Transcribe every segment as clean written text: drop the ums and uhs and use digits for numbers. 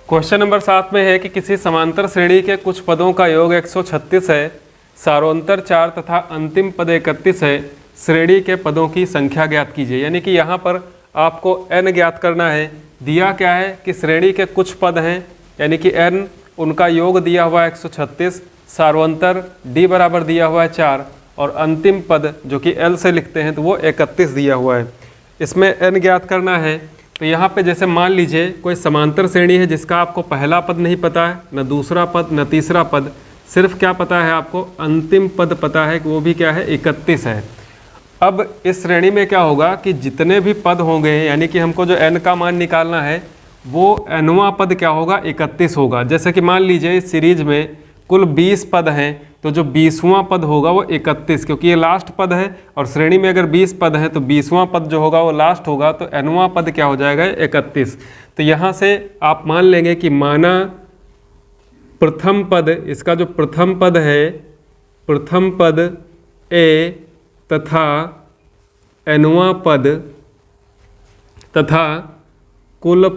Question number 7 में है कि किसी समांतर श्रेणी के कुछ पदों का योग 136 है, सारोंतर 4 तथा अंतिम पद 31 है। श्रेणी के पदों की संख्या ज्ञात कीजिए। यानी कि यहाँ पर आपको n ज्ञात करना है। दिया क्या है कि श्रेणी के कुछ पद हैं, यानी कि n, उनका योग दिया हुआ है 136, सारोंतर d बराबर दिया हुआ है 4 और अंतिम पद जो कि l से लिखते हैं तो वो 31 दिया हुआ है। इसमें n ज्ञात करना है। तो यहाँ पे जैसे मान लीजिए कोई समांतर श्रेणी है जिसका आपको पहला पद नहीं पता है, न दूसरा पद न तीसरा पद, सिर्फ क्या पता है आपको, अंतिम पद पता है कि वो भी क्या है, 31 है। अब इस श्रेणी में क्या होगा कि जितने भी पद होंगे, यानी कि हमको जो n का मान निकालना है वो nवां पद क्या होगा, 31 होगा। जैसे कि मान लीजिए इस सीरीज में कुल 20 पद हैं तो जो 20वां पद होगा वो 31, क्योंकि ये लास्ट पद है और श्रेणी में अगर 20 पद हैं तो 20वां पद जो होगा वो लास्ट होगा, तो nवां पद क्या हो जाएगा, 31। तो यहाँ से आप मान लेंगे कि माना प्रथम पद, इसका जो प्रथम पद है, प्रथम पद a तथा nवां पद तथा कुल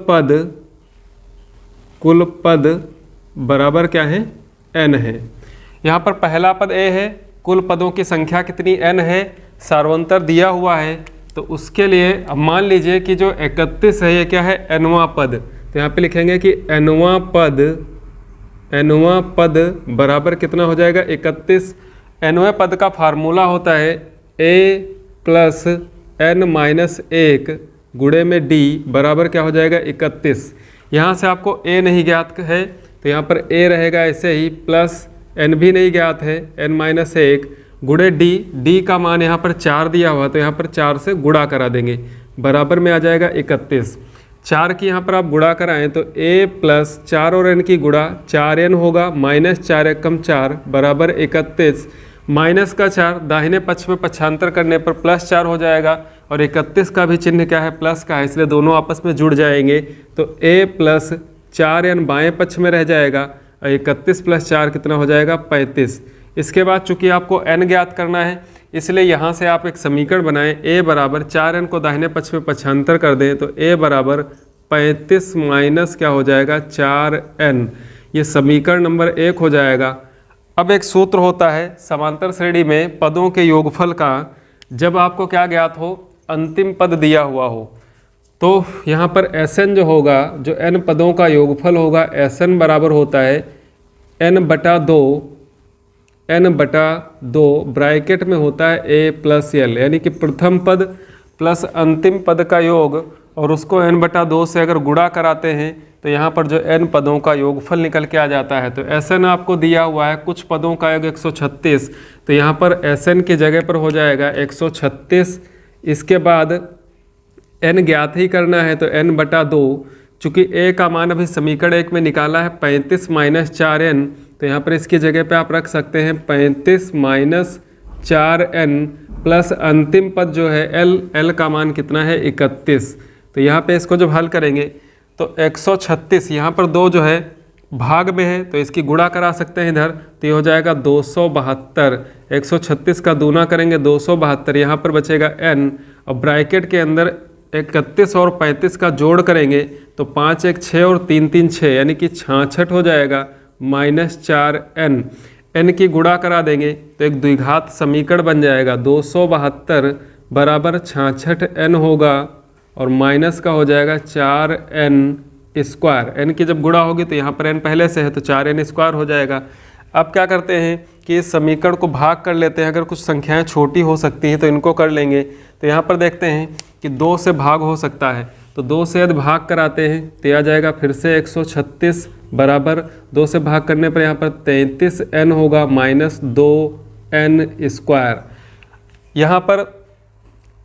पद बराबर क्या है, n है। यहाँ पर पहला पद a है, कुल पदों की संख्या कितनी, n है, सार्वंतर दिया हुआ है। तो उसके लिए अब मान लीजिए कि जो 31 है ये क्या है, nवां पद। तो यहाँ पे लिखेंगे कि nवां पद बराबर कितना हो जाएगा, 31। nवें पद का फार्मूला होता है a प्लस n-1 गुणे में d बराबर क्या हो जाएगा, 31। यहाँ से आपको a नहीं ज्ञात है तो यहाँ पर a रहेगा ऐसे ही, प्लस n भी नहीं ज्ञात है, n-1 गुणे d का मान यहाँ पर 4 दिया हुआ तो यहाँ पर 4 से गुणा करा देंगे, बराबर में आ जाएगा 31। 4 की यहाँ पर आप गुणा कराएं तो a प्लस 4 और n की गुणा 4n होगा, माइनस 4 एकम 4 बराबर 31। माइनस का 4 दाहिने पक्ष में पक्षांतर करने पर प्लस 4 हो जाएगा और 31 का भी चिन्ह क्या है, प्लस का है, इसलिए दोनों आपस में जुड़ जाएंगे। तो a प्लस 4n बाएं पक्ष में रह जाएगा और 31 प्लस 4 कितना हो जाएगा, 35। इसके बाद चूंकि आपको n ज्ञात करना है इसलिए यहाँ से आप एक समीकरण बनाएं, a बराबर 4n को दाहिने पक्ष में पक्षांतर कर दें तो a बराबर 35 माइनस क्या हो जाएगा, 4n। ये समीकरण नंबर 1 हो जाएगा। अब एक सूत्र होता है समांतर श्रेणी में पदों के योगफल का, जब आपको क्या ज्ञात हो, अंतिम पद दिया हुआ हो। तो यहाँ पर Sn जो होगा, जो n पदों का योगफल होगा, Sn बराबर होता है n/2 ब्रैकेट में होता है a प्लस l, यानी कि प्रथम पद प्लस अंतिम पद का योग, और उसको n/2 से अगर गुणा कराते हैं तो यहाँ पर जो n पदों का योगफल निकल के आ जाता है। तो Sn आपको दिया हुआ है, कुछ पदों का योग 136, तो यहाँ पर Sn की जगह पर हो जाएगा 136। इसके बाद n ज्ञात ही करना है तो n/2, चूँकि a का मान अभी समीकरण 1 में निकाला है 35 माइनस 4n, तो यहाँ पर इसकी जगह पे आप रख सकते हैं 35 माइनस 4n प्लस अंतिम पद जो है l का मान कितना है, 31। तो यहाँ पे इसको जब हल करेंगे तो 136, यहाँ पर 2 जो है भाग में है तो इसकी गुणा करा सकते हैं इधर, तो ये हो जाएगा 272। 136 का दूना करेंगे 272, यहाँ पर बचेगा n, और ब्रैकेट के अंदर 31 और 35 का जोड़ करेंगे तो 5 1 6 और 3 3 6, यानी कि 66 हो जाएगा, माइनस 4n। n की गुणा करा देंगे तो एक द्विघात समीकरण बन जाएगा, 272 बराबर 66n होगा और माइनस का हो जाएगा 4n²। n की जब गुणा होगी तो यहाँ पर n पहले से है तो 4n² हो जाएगा। अब क्या करते हैं कि इस समीकरण को भाग कर लेते हैं, अगर कुछ संख्याएं छोटी हो सकती हैं तो इनको कर लेंगे। तो यहाँ पर देखते हैं कि 2 से भाग हो सकता है, तो 2 से यदि भाग कराते हैं तो आ जाएगा फिर से 136 बराबर 2 से भाग करने पर यहाँ पर 33n होगा, माइनस 2n²। यहाँ पर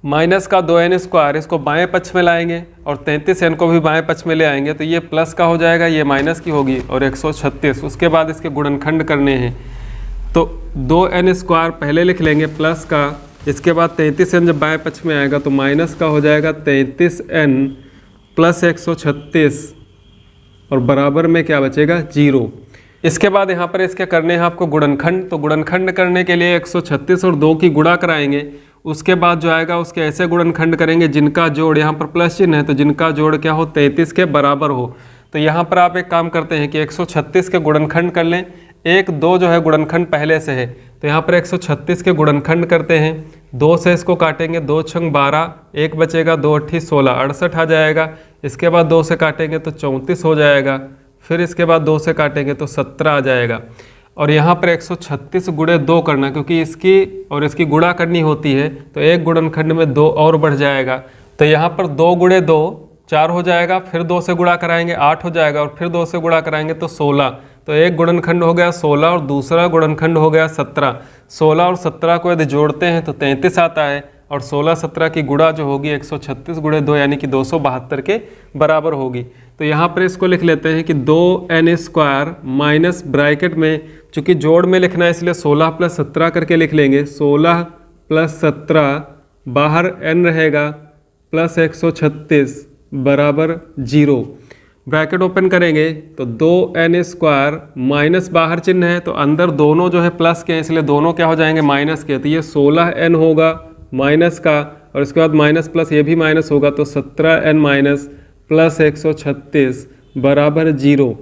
माइनस का 2n², इसको बाएं पक्ष में लाएंगे और 33n को भी बाएं पक्ष में ले आएंगे तो ये प्लस का हो जाएगा, ये माइनस की होगी, और 136। उसके बाद इसके गुणनखंड करने हैं तो 2n² पहले लिख लेंगे प्लस का, इसके बाद 33n जब बाएं पक्ष में आएगा तो माइनस का हो जाएगा 33n प्लस 136 और बराबर में क्या बचेगा, 0। इसके बाद यहाँ पर इसके करने हैं आपको गुणनखंड। तो गुणनखंड करने के लिए 136 और 2 की गुणा कराएंगे, उसके बाद जो आएगा उसके ऐसे गुणनखंड करेंगे जिनका जोड़, यहाँ पर प्लस चिन्ह है तो जिनका जोड़ क्या हो, 33 के बराबर हो। तो यहाँ पर आप एक काम करते हैं कि 136 के गुणनखंड कर लें। 1 2 जो है गुणनखंड पहले से है, तो यहाँ पर 136 के गुणनखंड करते हैं। 2 से इसको काटेंगे, 2 छंग 12, 1 बचेगा, 2 अट्ठी 16, 68 आ जाएगा। इसके बाद 2 से काटेंगे तो 34 हो जाएगा। फिर इसके बाद 2 से काटेंगे तो 17 आ जाएगा। और यहाँ पर 136 गुणे 2 करना, क्योंकि इसकी और इसकी गुणा करनी होती है, तो एक गुणनखंड में 2 और बढ़ जाएगा। तो यहाँ पर 2 गुणे 2 4 हो जाएगा, फिर 2 से गुणा कराएंगे 8 हो जाएगा, और फिर 2 से गुणा कराएंगे तो 16। तो एक गुणनखंड हो गया 16 और दूसरा गुणनखंड हो गया 17। 16 और 17 को यदि जोड़ते हैं तो 33 आता है, और 16 17 की गुणा जो होगी 136 गुणे 2 यानी कि 272 के बराबर होगी। तो यहाँ पर इसको लिख लेते हैं कि 2n² माइनस ब्रैकेट में, चूँकि जोड़ में लिखना है इसलिए 16 + 17 करके लिख लेंगे। 16 + 17 बाहर n रहेगा प्लस 136 बराबर 0। ब्रैकेट ओपन करेंगे तो 2n² माइनस बाहर चिन्ह है, तो अंदर दोनों जो है प्लस के, इसलिए दोनों क्या हो जाएंगे माइनस के। तो ये 16n होगा माइनस का, और इसके बाद माइनस प्लस ये भी माइनस होगा, तो 17n माइनस प्लस 136 बराबर 0।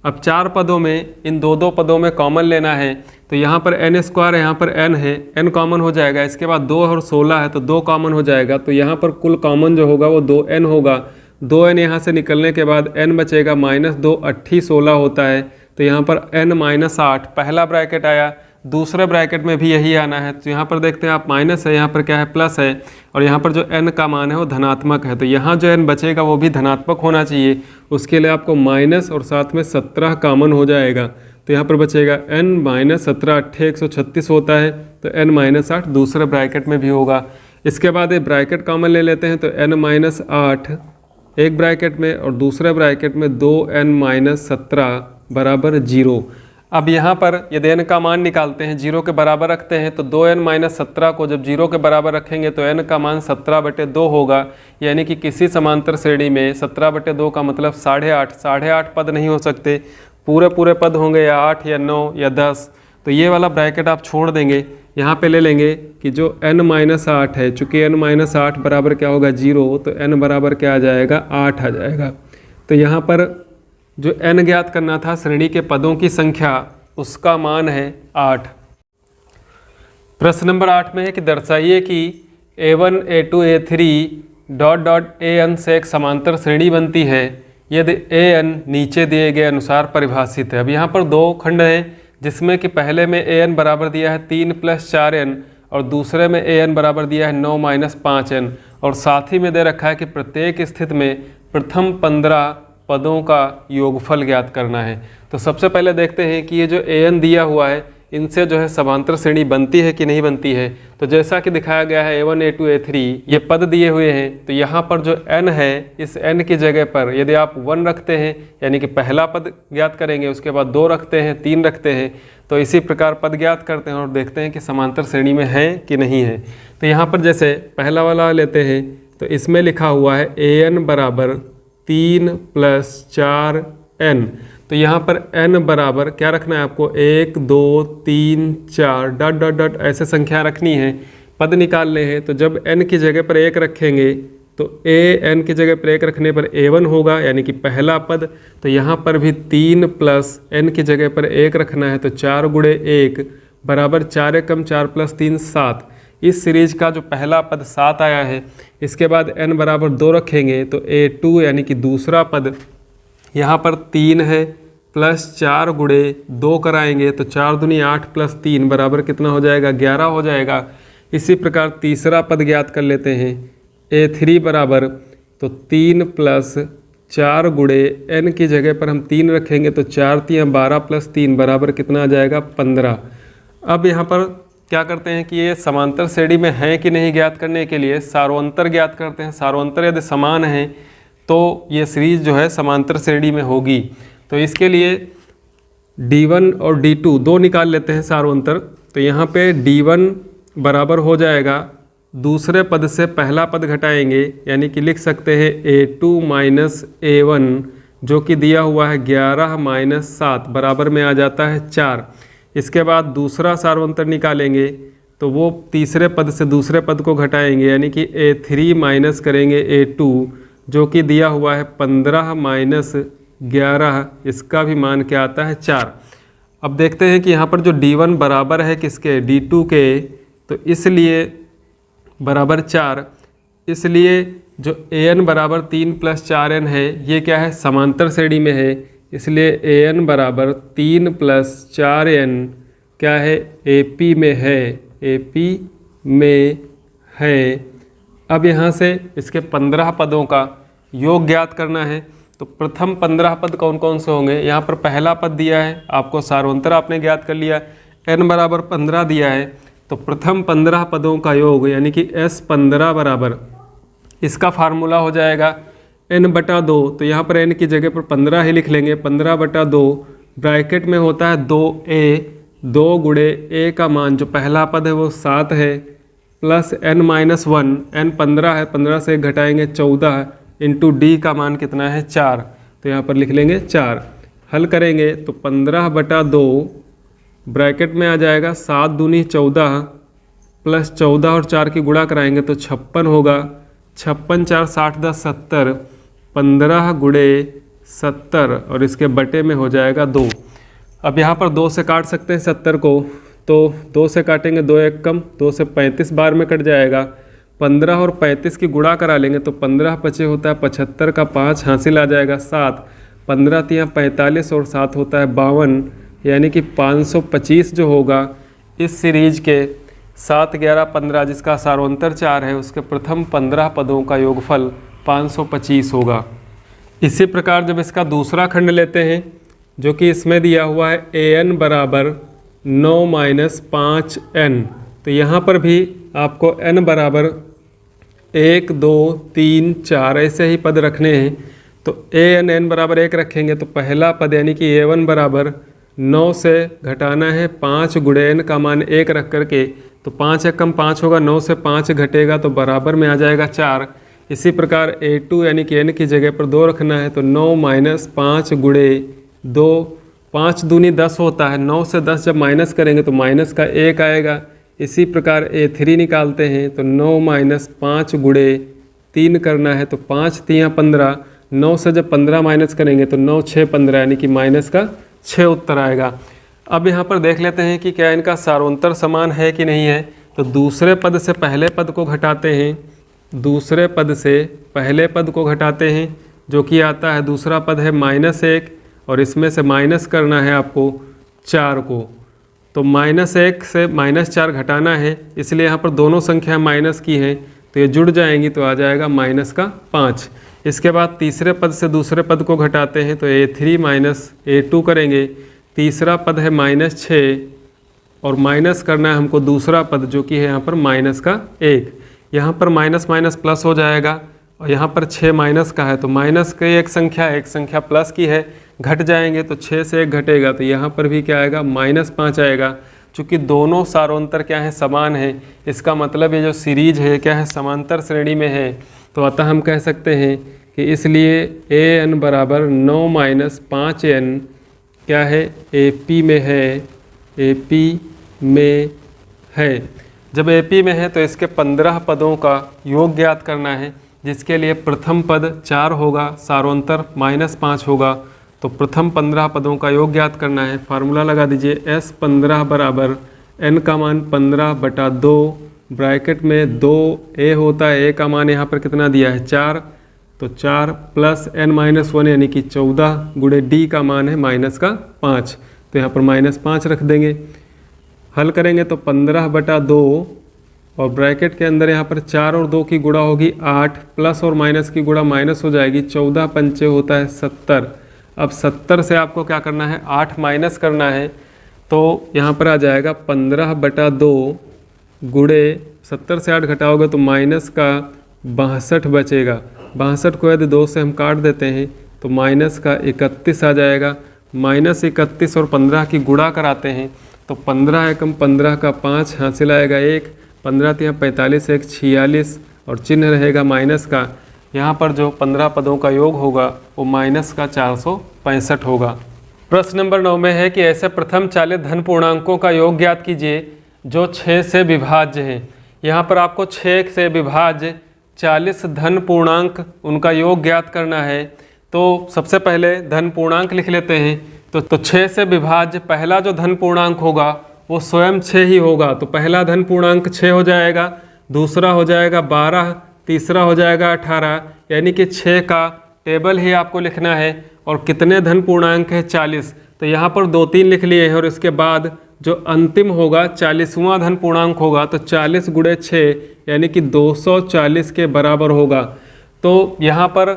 अब 4 पदों में इन दो पदों में कॉमन लेना है, तो यहाँ पर n² है, यहाँ पर n है, n कॉमन हो जाएगा। इसके बाद 2 और 16 है तो 2 कॉमन हो जाएगा, तो यहाँ पर कुल कॉमन जो होगा वो 2n होगा। 2n यहाँ से निकलने के बाद n बचेगा, -2 अट्ठी 16 होता है, तो यहाँ पर n - 8 पहला ब्रैकेट आया। दूसरे ब्रैकेट में भी यही आना है, तो यहाँ पर देखते हैं आप माइनस है, यहाँ पर क्या है प्लस है, और यहाँ पर जो n का मान है वो धनात्मक है, तो यहाँ जो n बचेगा वो भी धनात्मक होना चाहिए। उसके लिए आपको माइनस और साथ में 17 कॉमन हो जाएगा, तो यहाँ पर बचेगा n - 17 अट्ठे 136 होता है, तो n - 8 दूसरे ब्रैकेट में भी होगा। इसके बाद एक ब्रैकेट कॉमन ले लेते हैं, तो n - 8 एक ब्रैकेट में और दूसरे ब्रैकेट में 2n - 17 बराबर 0। अब यहाँ पर यदि n का मान निकालते हैं, 0 के बराबर रखते हैं, तो 2n - 17 को जब 0 के बराबर रखेंगे तो n का मान 17/2 होगा, यानी कि किसी समांतर श्रेणी में 17/2 का मतलब 8.5। 8.5 पद नहीं हो सकते, पूरे पद होंगे या 8 या 9 या 10। तो ये वाला ब्रैकेट आप छोड़ देंगे, यहाँ पे ले लेंगे कि जो n - 8 है, चूँकि n - 8 बराबर क्या होगा 0, तो n बराबर क्या आ जाएगा 8 आ जाएगा। तो यहाँ पर जो n ज्ञात करना था श्रेणी के पदों की संख्या, उसका मान है 8। प्रश्न नंबर 8 में है कि दर्शाइए कि a1 a2 a3 ... an से एक समांतर श्रेणी बनती है यदि an नीचे दिए गए अनुसार परिभाषित है। अब यहाँ पर 2 खंड हैं, जिसमें कि पहले में an बराबर दिया है 3 + 4n, और दूसरे में an बराबर दिया है 9 - 5n, और साथ ही में दे रखा है कि प्रत्येक स्थिति में प्रथम 15 पदों का योगफल ज्ञात करना है। तो सबसे पहले देखते हैं कि ये जो an दिया हुआ है, इनसे जो है समांतर श्रेणी बनती है कि नहीं बनती है। तो जैसा कि दिखाया गया है a1 a2 a3 ये पद दिए हुए हैं, तो यहाँ पर जो n है, इस n की जगह पर यदि आप 1 रखते हैं यानी कि पहला पद ज्ञात करेंगे, उसके बाद 2 रखते हैं, 3 रखते हैं, तो इसी प्रकार पद ज्ञात करते हैं और देखते हैं कि समांतर श्रेणी में है कि नहीं है। तो यहाँ पर जैसे पहला वाला लेते हैं, तो इसमें लिखा हुआ है an बराबर 3 + 4n, तो यहाँ पर n बराबर क्या रखना है आपको 1 2 3 4 ... ऐसे संख्या रखनी है, पद निकालने हैं। तो जब n की जगह पर 1 रखेंगे तो an की जगह पर 1 रखने पर a1 होगा, यानी कि पहला पद। तो यहाँ पर भी 3 + n की जगह पर 1 रखना है, तो 4 × 1 बराबर 4 × 4 + 3 7। इस सीरीज का जो पहला पद 7 आया है। इसके बाद n बराबर 2 रखेंगे तो a2 यानी कि दूसरा पद, यहाँ पर 3 है, प्लस 4 × 2 कराएंगे तो 4 दूनी 8 + 3 बराबर कितना हो जाएगा 11 हो जाएगा। इसी प्रकार तीसरा पद ज्ञात कर लेते हैं, a3 बराबर, तो 3 + 4 × n की जगह पर हम 3 रखेंगे तो 4 × 12 + 3 बराबर कितना आ जाएगा 15। अब यहाँ पर क्या करते हैं कि ये समांतर श्रेणी में है कि नहीं ज्ञात करने के लिए सारोंतर ज्ञात करते हैं। सारोंतर यदि समान है तो ये सीरीज जो है समांतर श्रेणी में होगी। तो इसके लिए D1 और D2 दो निकाल लेते हैं सारोंतर। तो यहाँ पे D1 बराबर हो जाएगा, दूसरे पद से पहला पद घटाएंगे, यानी कि लिख सकते हैं A2 - A1 जो कि दिया हुआ है 11 - 7 बराबर में आ जाता है 4। इसके बाद दूसरा सारोंतर निकालेंगे तो वो तीसरे पद से दूसरे पद को घटाएंगे, यानी कि A3 माइनस करेंगे A2 जो कि दिया हुआ है 15 - 11, इसका भी मान क्या आता है 4। अब देखते हैं कि यहाँ पर जो D1 बराबर है किसके, D2 के, तो इसलिए बराबर 4, इसलिए जो AN बराबर 3 + 4N है ये क्या है, समांतर श्रेणी में है, इसलिए AN बराबर 3 + 4N क्या है, AP में है, AP में है। अब यहाँ से इसके 15 पदों का योग ज्ञात करना है। तो प्रथम 15 पद कौन कौन से होंगे, यहाँ पर पहला पद दिया है आपको, सार्वंतर आपने ज्ञात कर लिया, n बराबर 15 दिया है, तो प्रथम 15 पदों का योग यानी कि S15 बराबर, इसका फार्मूला हो जाएगा n/2। तो यहाँ पर n की जगह पर 15 ही लिख लेंगे, 15/2 ब्रैकेट में होता है 2a, 2 गुणे a का मान जो पहला पद है वो 7 है, प्लस n-1, n 15 है, 15 से घटाएंगे 14 इंटू d का मान कितना है 4, तो यहाँ पर लिख लेंगे 4। हल करेंगे तो 15/2 ब्रैकेट में आ जाएगा 7 दूनी 14 प्लस 14 और 4 की गुणा कराएंगे तो 56 होगा, 56 4 60 10 70, 15 गुणे 70 और इसके बटे में हो जाएगा 2। अब यहाँ पर 2 से काट सकते हैं 70 को, तो 2 से काटेंगे 2 एक कम, 2 से 35 बार में कट जाएगा, 15 और 35 की गुणा करा लेंगे तो 15 पचे होता है 75 का 5 हासिल आ जाएगा 7, 15 तियाँ 45 और 7 होता है 52, यानी कि 525 जो होगा इस सीरीज के 7 11 15 जिसका सार्वंतर 4 है उसके प्रथम 15 पदों का योगफल 525 होगा। इसी प्रकार जब इसका दूसरा खंड लेते हैं जो कि इसमें दिया हुआ है AN बराबर 9 - 5N, तो यहाँ पर भी आपको n बराबर 1 2 3 4 ऐसे ही पद रखने हैं। तो AN n बराबर 1 रखेंगे तो पहला पद यानी कि A1 बराबर 9 से घटाना है 5 गुणे n का मान 1 रख करके, तो 5 एक कम 5 होगा, 9 से 5 घटेगा तो बराबर में आ जाएगा 4। इसी प्रकार A2 यानी कि n की जगह पर 2 रखना है तो 9 - 5 गुणे 2, 5 दूनी 10 होता है, 9 से 10 जब माइनस करेंगे तो माइनस का 1 आएगा। इसी प्रकार A3 निकालते हैं तो 9 - 5 गुणे 3 करना है तो 5 तियाँ 15, 9 से जब 15 माइनस करेंगे तो 9 6 15 यानी कि माइनस का 6 उत्तर आएगा। अब यहाँ पर देख लेते हैं कि क्या इनका सार्वंतर समान है कि नहीं है। तो दूसरे पद से पहले पद को घटाते हैं, दूसरे पद से पहले पद को घटाते हैं जो कि आता है, दूसरा पद है -1 और इसमें से माइनस करना है आपको 4 को, तो -1 से -4 घटाना है, इसलिए यहाँ पर दोनों संख्या माइनस की हैं तो ये जुड़ जाएंगी तो आ जाएगा -5। इसके बाद तीसरे पद से दूसरे पद को घटाते हैं तो A3 - A2 करेंगे, तीसरा पद है -6 और माइनस करना है हमको दूसरा पद जो कि है यहाँ पर -1, यहाँ पर माइनस माइनस प्लस हो जाएगा और यहाँ पर 6 माइनस का है तो माइनस की एक संख्या प्लस की है, घट जाएंगे तो 6 से 1 घटेगा तो यहाँ पर भी क्या आएगा -5 आएगा। चूँकि दोनों सार्वंतर क्या है समान है, इसका मतलब ये जो सीरीज है क्या है समांतर श्रेणी में है, तो अतः हम कह सकते हैं कि इसलिए AN बराबर 9 - 5N क्या है AP में है, AP में है। जब AP में है तो इसके 15 पदों का योग ज्ञात करना है, जिसके लिए प्रथम पद 4 होगा, सार्वंतर -5 होगा, तो प्रथम 15 पदों का योग ज्ञात करना है। फार्मूला लगा दीजिए S15 बराबर n का मान 15/2 ब्रैकेट में 2a होता है, a का मान यहाँ पर कितना दिया है 4, तो 4 प्लस n-1 यानी कि 14 गुणे d का मान है -5, तो यहाँ पर -5 रख देंगे। हल करेंगे तो 15/2 और ब्रैकेट के अंदर यहाँ पर 4 और 2 की गुणा होगी 8, प्लस और माइनस की गुणा माइनस हो जाएगी, 14 पंचे होता है 70। अब 70 से आपको क्या करना है 8 माइनस करना है, तो यहाँ पर आ जाएगा 15/2 गुणे 70 से 8 घटाओगे तो माइनस का 62 बचेगा, 62 को यदि 2 से हम काट देते हैं तो माइनस का 31 आ जाएगा। -31 और 15 की गुणा कराते हैं तो 15 एकम 15 का 5 हासिल आएगा 1, 15 तियाँ 45 1 46 और चिन्ह रहेगा माइनस का। यहाँ पर जो 15 पदों का योग होगा वो माइनस का 465 होगा। प्रश्न नंबर 9 में है कि ऐसे प्रथम 40 धन पूर्णांकों का योग ज्ञात कीजिए जो 6 से विभाज्य हैं। यहाँ पर आपको 6 से विभाज्य 40 धन पूर्णांक उनका योग ज्ञात करना है। तो सबसे पहले धन पूर्णांक लिख लेते हैं। तो 6 से विभाज्य पहला जो धन पूर्णांक होगा वो स्वयं 6 ही होगा। तो पहला धन पूर्णांक 6 हो जाएगा, दूसरा हो जाएगा 12, तीसरा हो जाएगा 18, यानी कि 6 का टेबल ही आपको लिखना है। और कितने धन पूर्णांक है 40, तो यहाँ पर 2-3 लिख लिए हैं। और इसके बाद जो अंतिम होगा 40वां धन पूर्णांक होगा, तो 40 गुणे 6 यानी कि 240 के बराबर होगा। तो यहाँ पर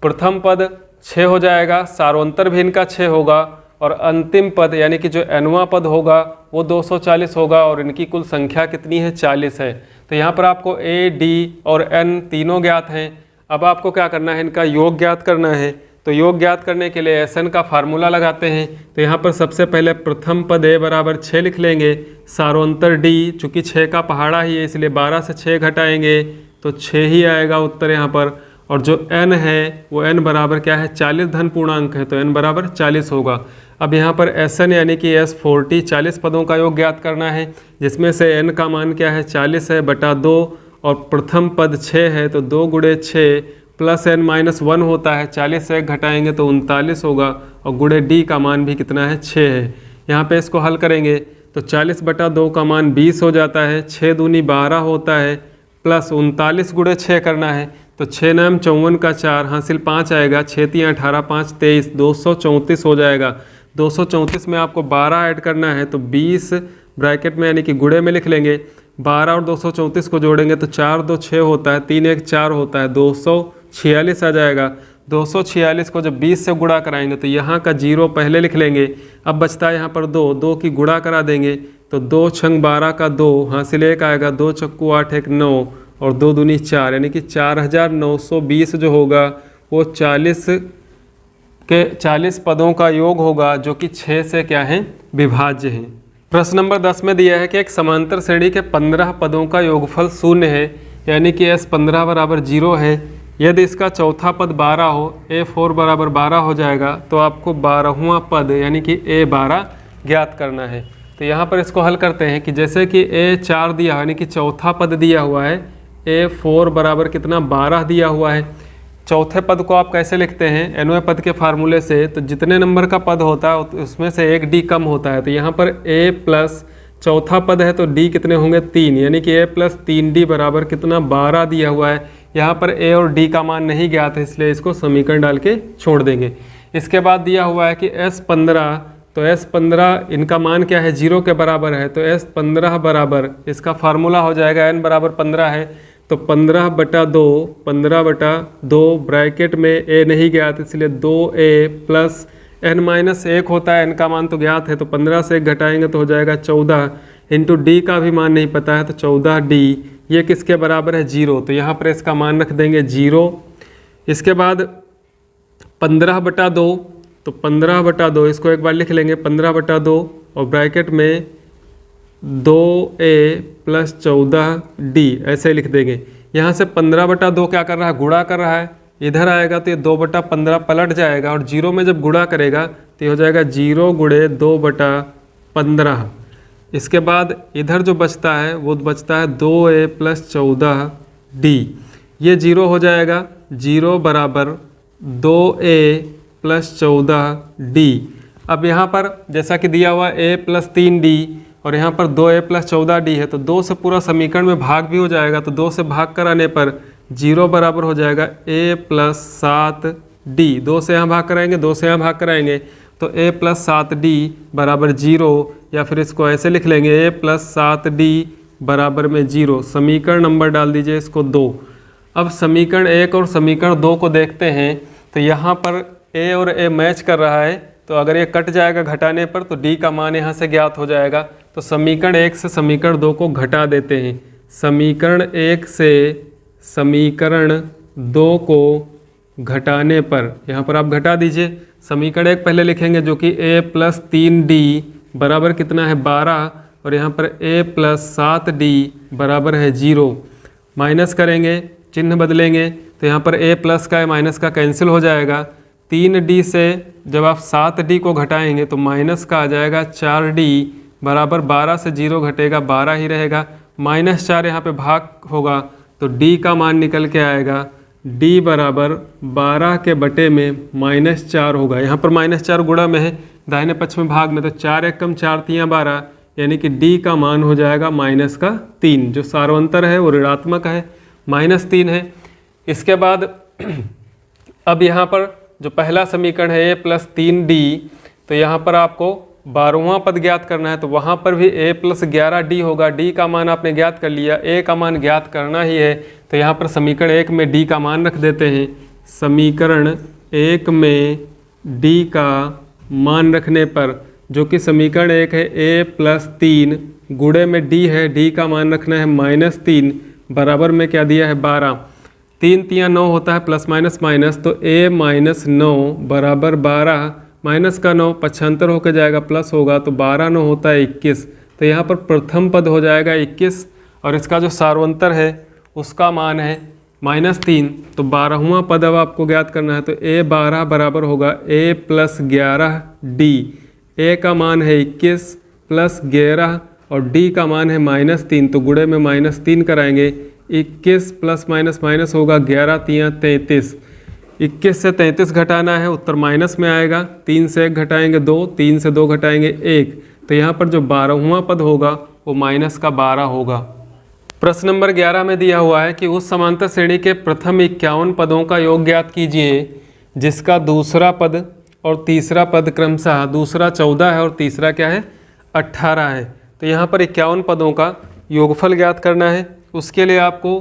प्रथम पद 6 हो जाएगा, सार्वंतर भी इनका 6 होगा, और अंतिम पद यानी कि जो nवां पद होगा वो 240 होगा, और इनकी कुल संख्या कितनी है 40 है। तो यहाँ पर आपको a, d और n तीनों ज्ञात हैं। अब आपको क्या करना है, इनका योग ज्ञात करना है। तो योग ज्ञात करने के लिए Sn का फार्मूला लगाते हैं। तो यहाँ पर सबसे पहले प्रथम पद a बराबर 6 लिख लेंगे, सार्वंतर d चूँकि 6 का पहाड़ा ही है इसलिए 12 से 6 घटाएंगे तो 6 ही आएगा उत्तर यहाँ पर। और जो n है वो n बराबर क्या है 40 धन पूर्णांक है, तो n बराबर 40 होगा। अब यहाँ पर Sn यानी कि S40 40 पदों का योग ज्ञात करना है, जिसमें से n का मान क्या है 40 है बटा 2, और प्रथम पद 6 है तो 2 गुणे 6 प्लस n-1 होता है, 40 से 1 घटाएंगे तो 39 होगा, और गुणे d का मान भी कितना है 6 है। यहाँ पे इसको हल करेंगे तो 40 बटा 2 का मान 20 हो जाता है, 6 दूनी 12 होता है, प्लस 39 गुणे 6 करना है तो 6 9 54 का 4 हासिल 5 आएगा, 6 3 18 5 23 234 हो जाएगा। 234 में आपको 12 ऐड करना है तो 20 ब्रैकेट में यानी कि गुणे में लिख लेंगे। 12 और 234 को जोड़ेंगे तो 4 2 6 होता है, 3 1 4 होता है, 246 आ जाएगा। 246 को जब 20 से गुणा कराएंगे तो यहाँ का 0 पहले लिख लेंगे। अब बचता है यहाँ पर 2 की गुणा करा देंगे तो 2 छंग 12 का 2 हासिल 1 आएगा, 2 चक्कू 8 1 9 और 2 दूनी 4 यानी कि 4920 जो होगा वो 40 पदों का योग होगा, जो कि 6 से क्या है विभाज्य है। प्रश्न नंबर 10 में दिया है कि एक समांतर श्रेणी के 15 पदों का योगफल 0 है, यानी कि S15 बराबर 0 है। यदि इसका चौथा पद 12 हो, A4 बराबर 12 हो जाएगा, तो आपको 12वां पद यानी कि A12 ज्ञात करना है। तो यहाँ पर इसको हल करते हैं कि जैसे कि A4 दिया यानी कि चौथा पद दिया हुआ है, A4 बराबर कितना 12 दिया हुआ है। चौथे पद को आप कैसे लिखते हैं nवें पद के फार्मूले से, तो जितने नंबर का पद होता है उसमें से एक d कम होता है। तो यहाँ पर a प्लस चौथा पद है तो d कितने होंगे 3, यानी कि a प्लस 3d बराबर कितना 12 दिया हुआ है। यहाँ पर a और d का मान नहीं ज्ञात है इसलिए इसको समीकरण डाल के छोड़ देंगे। इसके बाद दिया हुआ है कि S15, तो S15 इनका मान क्या है 0 के बराबर है, तो S15 बराबर इसका फार्मूला हो जाएगा n बराबर 15 है तो 15 बटा 2 ब्रैकेट में a नहीं ज्ञात इसलिए 2a प्लस n-1 होता है, n का मान तो ज्ञात है तो 15 से 1 घटाएंगे तो हो जाएगा 14 इंटू d का भी मान नहीं पता है तो 14d, ये किसके बराबर है 0, तो यहाँ पर इसका मान रख देंगे 0। इसके बाद 15 बटा 2, तो 15 बटा 2 इसको एक बार लिख लेंगे 15 बटा 2 और ब्रैकेट में 2a प्लस 14d ऐसे लिख देंगे। यहाँ से 15 बटा 2 क्या कर रहा है गुणा कर रहा है, इधर आएगा तो ये 2 बटा 15 पलट जाएगा और 0 में जब गुणा करेगा तो ये हो जाएगा 0 गुणे 2 बटा 15। इसके बाद इधर जो बचता है वो बचता है 2a प्लस 14d, ये 0 हो जाएगा, 0 बराबर 2a प्लस 14d। अब यहाँ पर जैसा कि दिया हुआ a प्लस 3d और यहाँ पर 2a प्लस 14d है तो 2 से पूरा समीकरण में भाग भी हो जाएगा, तो 2 से भाग कराने पर 0 बराबर हो जाएगा a प्लस 7d। 2 से यहाँ भाग कराएंगे, 2 से यहाँ भाग कराएंगे तो a प्लस 7d बराबर 0, या फिर इसको ऐसे लिख लेंगे a प्लस 7d बराबर में 0। समीकरण नंबर डाल दीजिए इसको 2। अब समीकरण 1 और समीकरण 2 को देखते हैं तो यहाँ पर a और a मैच कर रहा है, तो अगर ये कट जाएगा घटाने पर तो d का मान यहाँ से ज्ञात हो जाएगा। तो समीकरण 1 से समीकरण 2 को घटा देते हैं। समीकरण 1 से समीकरण 2 को घटाने पर यहाँ पर आप घटा दीजिए। समीकरण 1 पहले लिखेंगे जो कि a प्लस 3d बराबर कितना है 12 और यहाँ पर a प्लस 7d बराबर है 0। माइनस करेंगे, चिन्ह बदलेंगे तो यहाँ पर a प्लस का माइनस का कैंसिल हो जाएगा। 3d से जब आप 7d को घटाएंगे तो माइनस का आ जाएगा 4d बराबर 12 से 0 घटेगा 12 ही रहेगा, -4 यहाँ पे भाग होगा तो d का मान निकल के आएगा डी बराबर 12 के बटे में -4 होगा। यहाँ पर -4 गुणा में है, दाहिने पक्ष में भाग में, तो 4 एक कम 4 तियाँ 12, यानी कि डी का मान हो जाएगा -3। जो सार्वंतर है वो ऋणात्मक है, -3 है। इसके बाद अब यहाँ पर जो पहला समीकरण है a + 3d, तो यहाँ पर आपको 12वां पद ज्ञात करना है, तो वहाँ पर भी a + 11d होगा। d का मान आपने ज्ञात कर लिया, a का मान ज्ञात करना ही है, तो यहाँ पर समीकरण 1 में d का मान रख देते हैं। समीकरण 1 में d का मान रखने पर, जो कि समीकरण 1 है a + 3 गुणे में d है, d का मान रखना है -3, बराबर में क्या दिया है 12, 3 तियाँ 9 होता है, प्लस माइनस माइनस, तो a - 9 बराबर 12, माइनस का 9 पक्षांतर होकर जाएगा, प्लस होगा, तो 12 9 होता है 21। तो यहाँ पर प्रथम पद हो जाएगा 21, और इसका जो सार्वंतर है उसका मान है -3। तो 12वां पद अब आपको ज्ञात करना है, तो a 12 बराबर होगा a + 11d। a का मान है 21 + 11 और d का मान है -3, तो गुणे में -3 कराएंगे। 21 प्लस माइनस होगा 11 तियाँ 33, 21 से 33 घटाना है, उत्तर माइनस में आएगा। 3 से 1 घटाएंगे 2, 3 से 2 घटाएंगे 1, तो यहाँ पर जो 12वां पद होगा वो -12 होगा। प्रश्न नंबर 11 में दिया हुआ है कि उस समांतर श्रेणी के प्रथम 51 पदों का योग ज्ञात कीजिए, जिसका दूसरा पद और तीसरा पद क्रमशः, दूसरा 14 है और तीसरा क्या है 18 है। तो यहाँ पर 51 पदों का योगफल ज्ञात करना है। उसके लिए आपको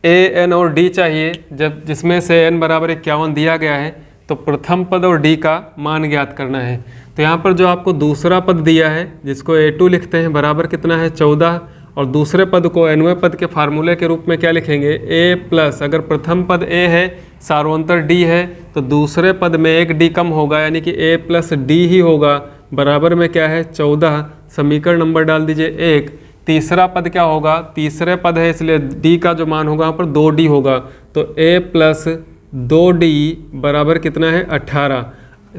a, n और d चाहिए, जब जिसमें से n बराबर 51 दिया गया है, तो प्रथम पद और d का मान ज्ञात करना है। तो यहाँ पर जो आपको दूसरा पद दिया है, जिसको a2 लिखते हैं, बराबर कितना है 14, और दूसरे पद को nवें पद के फार्मूले के रूप में क्या लिखेंगे a प्लस, अगर प्रथम पद a है, सार्वंतर d है, तो दूसरे पद में एक d कम होगा, यानी कि a + d ही होगा, बराबर में क्या है 14। समीकरण नंबर डाल दीजिए 1। तीसरा पद क्या होगा, तीसरे पद है इसलिए d का जो मान होगा वहाँ पर 2d होगा, तो a + 2d बराबर कितना है 18,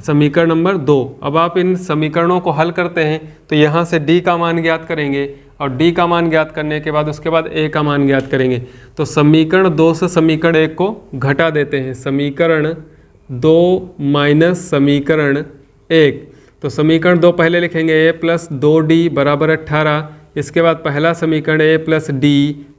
समीकरण नंबर 2। अब आप इन समीकरणों को हल करते हैं, तो यहाँ से d का मान ज्ञात करेंगे, और d का मान ज्ञात करने के बाद उसके बाद a का मान ज्ञात करेंगे। तो समीकरण 2 से समीकरण 1 को घटा देते हैं, समीकरण 2 - समीकरण 1। तो समीकरण 2 पहले लिखेंगे a + 2d बराबर 18, इसके बाद पहला समीकरण a + d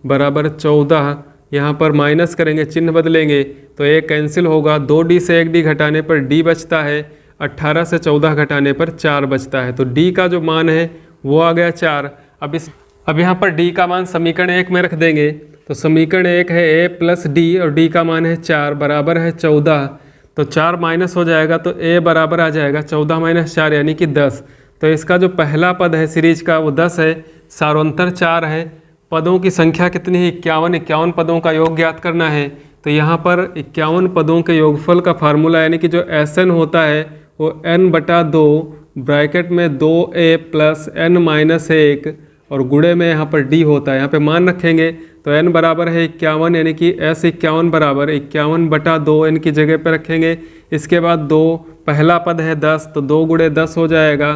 बराबर 14, यहाँ पर माइनस करेंगे, चिन्ह बदलेंगे, तो a कैंसिल होगा, 2d से 1d घटाने पर d बचता है, 18 से 14 घटाने पर 4 बचता है, तो d का जो मान है वो आ गया 4। अब यहाँ पर d का मान समीकरण 1 में रख देंगे, तो समीकरण 1 है a + d और d का मान है 4 बराबर है 14, तो 4 माइनस हो जाएगा, तो a बराबर आ जाएगा 14 - 4 यानी कि 10। तो इसका जो पहला पद है सीरीज का वो 10 है, सार्वंतर 4 है, पदों की संख्या कितनी है 51, 51 पदों का योग ज्ञात करना है। तो यहाँ पर 51 पदों के योगफल का फार्मूला, यानी कि जो Sn होता है वो n/2 ब्रैकेट में 2a + n - 1 और गुणे में यहाँ पर d होता है। यहाँ पे मान रखेंगे, तो n बराबर है 51, यानी कि S51 बराबर 51/2 n की जगह पे रखेंगे। इसके बाद 2 पहला पद है 10, तो 2 × 10 हो जाएगा,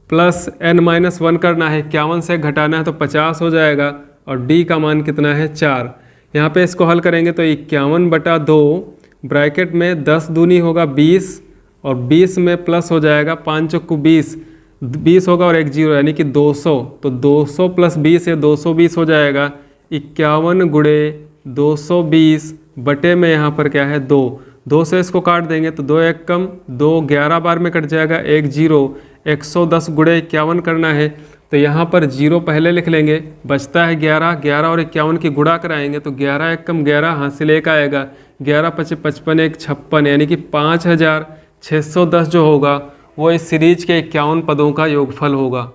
प्लस n - 1 करना है, 51 से घटाना है तो 50 हो जाएगा, और d का मान कितना है 4। यहाँ पे इसको हल करेंगे तो 51/2 ब्रैकेट में 10 दूनी होगा 20, और 20 में प्लस हो जाएगा 5 × 20, 20 होगा और 1 0 यानी कि 200, तो 200 + 20 है 220 हो जाएगा। 51 × 220 बटे में यहाँ पर क्या है 2 से इसको काट देंगे तो 2 1 कम 2 11 बार में कट जाएगा, 1 0, 110 × 51 करना है, तो यहाँ पर 0 पहले लिख लेंगे, बचता है 11, 11 और 51 की गुणा कराएंगे तो 11 1 कम 11 हासिल 1 आएगा, 11 × 5 = 55, 1 56, यानी कि 5610 जो होगा वो इस सीरीज के 51 पदों का योगफल होगा।